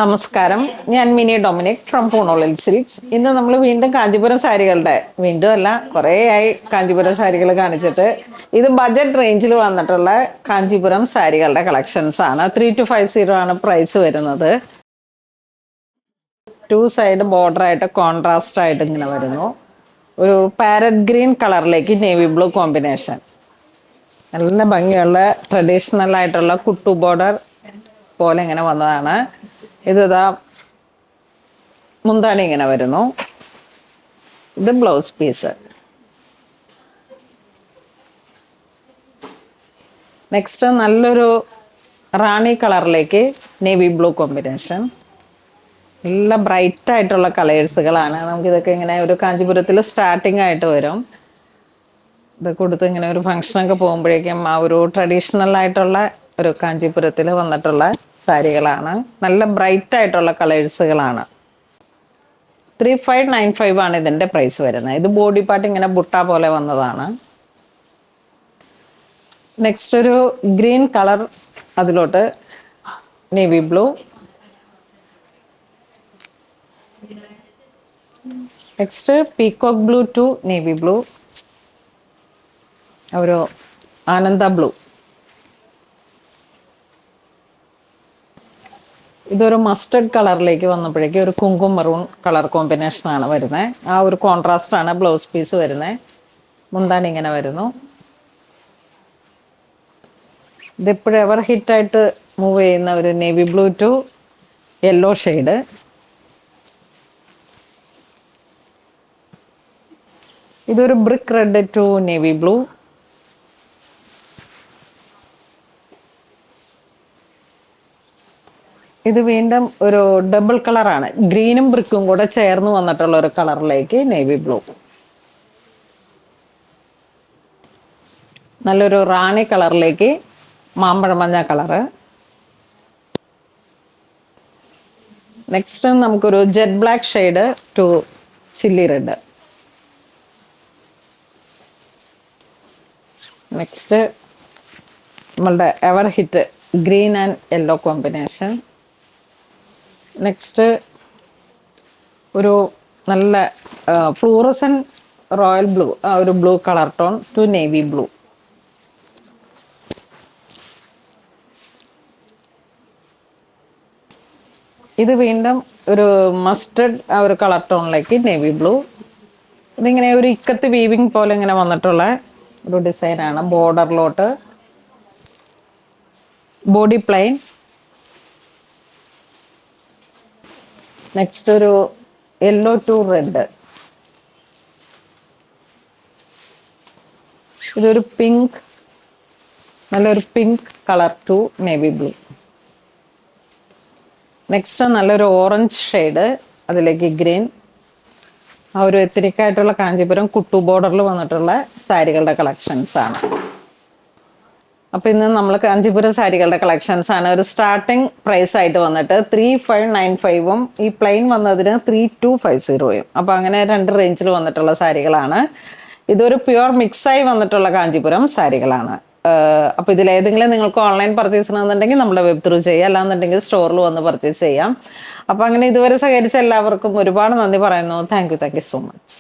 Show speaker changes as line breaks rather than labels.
നമസ്കാരം, ഞാൻ mini Dominic from പൂണോളിൽ silks. ഇന്ന് നമ്മൾ വീണ്ടും കാഞ്ചീപുരം സാരികളുടെ വീണ്ടും അല്ല കുറേയായി കാഞ്ചീപുരം സാരികൾ കാണിച്ചിട്ട്. ഇത് ബഡ്ജറ്റ് റേഞ്ചിൽ വന്നിട്ടുള്ള കാഞ്ചീപുരം സാരികളുടെ കളക്ഷൻസ് ആണ്. 3250 ആണ് പ്രൈസ് വരുന്നത്. 2 സൈഡ് ബോർഡർ ആയിട്ട് കോൺട്രാസ്റ്റ് ആയിട്ട് ഇങ്ങനെ വരുന്നു. ഒരു പാരറ്റ് ഗ്രീൻ കളറിലേക്ക് നേവി ബ്ലൂ കോമ്പിനേഷൻ. നല്ല ഭംഗിയുള്ള ട്രഡീഷണൽ ആയിട്ടുള്ള കുട്ടു ബോർഡർ പോലെ ഇങ്ങനെ വന്നതാണ്. ഇതാ മുന്താണി ഇങ്ങനെ വരുന്നു. ഇത് ബ്ലൗസ് പീസ്. നെക്സ്റ്റ് നല്ലൊരു റാണി കളറിലേക്ക് നേവി ബ്ലൂ കോമ്പിനേഷൻ. നല്ല ബ്രൈറ്റ് ആയിട്ടുള്ള കളേഴ്സുകളാണ്. നമുക്കിതൊക്കെ ഇങ്ങനെ ഒരു കാഞ്ചീപുരത്തിൽ സ്റ്റാർട്ടിങ് ആയിട്ട് വരും. ഇത് കൊടുത്ത് ഇങ്ങനെ ഒരു ഫംഗ്ഷനൊക്കെ പോകുമ്പോഴേക്കും ആ ഒരു ട്രഡീഷണൽ ആയിട്ടുള്ള ഒരു കാഞ്ചീപുരത്തിൽ വന്നിട്ടുള്ള സാരികളാണ്. നല്ല ബ്രൈറ്റ് ആയിട്ടുള്ള കളേഴ്സുകളാണ്. 3595 ആണ് ഇതിൻ്റെ പ്രൈസ് വരുന്നത്. ഇത് ബോഡി പാർട്ട് ഇങ്ങനെ ബുട്ട പോലെ വന്നതാണ്. നെക്സ്റ്റ് ഒരു ഗ്രീൻ കളർ, അതിലോട്ട് navy blue. Next peacock blue to navy blue, ഒരു ആനന്ദ ബ്ലൂ. ഇതൊരു മസ്റ്റർഡ് കളറിലേക്ക് വന്നപ്പോഴേക്കും ഒരു കുങ്കും മറൂൺ കളർ കോമ്പിനേഷനാണ് വരുന്നത്. ആ ഒരു കോൺട്രാസ്റ്റ് ആണ് ബ്ലൗസ് പീസ് വരുന്നത്. മുന്താണി ഇങ്ങനെ വരുന്നു. ഇതിപ്പോഴും എവർ ഹിറ്റായിട്ട് മൂവ് ചെയ്യുന്ന ഒരു navy blue to yellow shade. ഇതൊരു brick red to navy blue. ഇത് വീണ്ടും ഒരു ഡബിൾ കളറാണ്, ഗ്രീനും ബ്രിക്കും കൂടെ ചേർന്ന് വന്നിട്ടുള്ള ഒരു കളറിലേക്ക് നേവി ബ്ലൂ. നല്ലൊരു റാണി കളറിലേക്ക് മാമ്പഴ മഞ്ഞ കളറ്. നെക്സ്റ്റ് നമുക്കൊരു jet black shade to chilli red. Next നമ്മളുടെ ever hit green and yellow combination. Next ഒരു നല്ല ഫ്ലൂറസൻ റോയൽ ബ്ലൂ, ഒരു blue colour tone to navy blue. ഇത് വീണ്ടും ഒരു മസ്റ്റർഡ് ഒരു കളർ ടോണിലേക്ക് നേവി ബ്ലൂ. ഇതിങ്ങനെ ഒരു ഇക്കത്ത് വീവിങ് പോലെ ഇങ്ങനെ വന്നിട്ടുള്ള ഒരു ഡിസൈനാണ്. ബോർഡറിലോട്ട് ബോഡി പ്ലെയിൻ. നെക്സ്റ്റ് ഒരു യെല്ലോ ടു റെഡ്. ഇതൊരു പിങ്ക്, നല്ലൊരു pink colour to navy blue. Next നല്ലൊരു ഓറഞ്ച് ഷെയ്ഡ്, അതിലേക്ക് ഗ്രീൻ. ആ ഒരു എത്തിനിക്കായിട്ടുള്ള കാഞ്ചീപുരം കുട്ടു ബോർഡറിൽ വന്നിട്ടുള്ള സാരികളുടെ കളക്ഷൻസ് ആണ്. അപ്പോൾ ഇന്ന് നമ്മൾ കാഞ്ചീപുരം സാരികളുടെ കളക്ഷൻസ് ആണ്. ഒരു സ്റ്റാർട്ടിങ് പ്രൈസ് ആയിട്ട് വന്നിട്ട് 3595ഉം ഈ പ്ലെയിൻ വന്നതിന് 3250യും. അപ്പോൾ അങ്ങനെ രണ്ട് റേഞ്ചിൽ വന്നിട്ടുള്ള സാരികളാണ്. ഇതൊരു പ്യുവർ മിക്സായി വന്നിട്ടുള്ള കാഞ്ചീപുരം സാരികളാണ്. അപ്പോൾ ഇതിലേതെങ്കിലും നിങ്ങൾക്ക് ഓൺലൈൻ പർച്ചേസ് ചെയ്യണമെന്നുണ്ടെങ്കിൽ നമ്മുടെ വെബ് ത്രൂ ചെയ്യാം, അല്ലാന്നുണ്ടെങ്കിൽ സ്റ്റോറിൽ വന്ന് പർച്ചേസ് ചെയ്യാം. അപ്പോൾ അങ്ങനെ ഇതുവരെ സഹകരിച്ച എല്ലാവർക്കും ഒരുപാട് നന്ദി പറയുന്നു. Thank you so much.